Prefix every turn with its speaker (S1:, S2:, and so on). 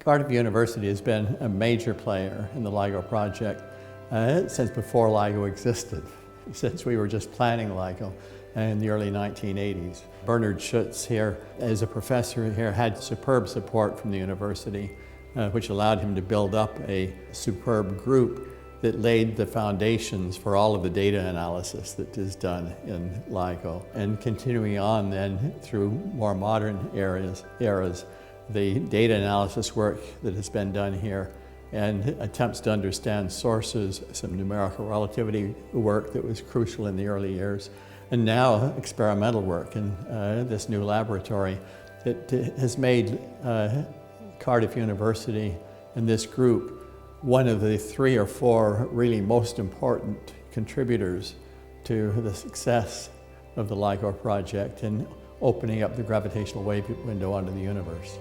S1: Cardiff University has been a major player in the LIGO project since before LIGO existed, since we were just planning LIGO in the early 1980s. Bernard Schutz here, as a professor here, had superb support from the university, which allowed him to build up a superb group that laid the foundations for all of the data analysis that is done in LIGO. And continuing on then through more modern eras, the data analysis work that has been done here and attempts to understand sources, some numerical relativity work that was crucial in the early years, and now experimental work in this new laboratory that has made Cardiff University and this group one of the 3 or 4 really most important contributors to the success of the LIGO project in opening up the gravitational wave window onto the universe.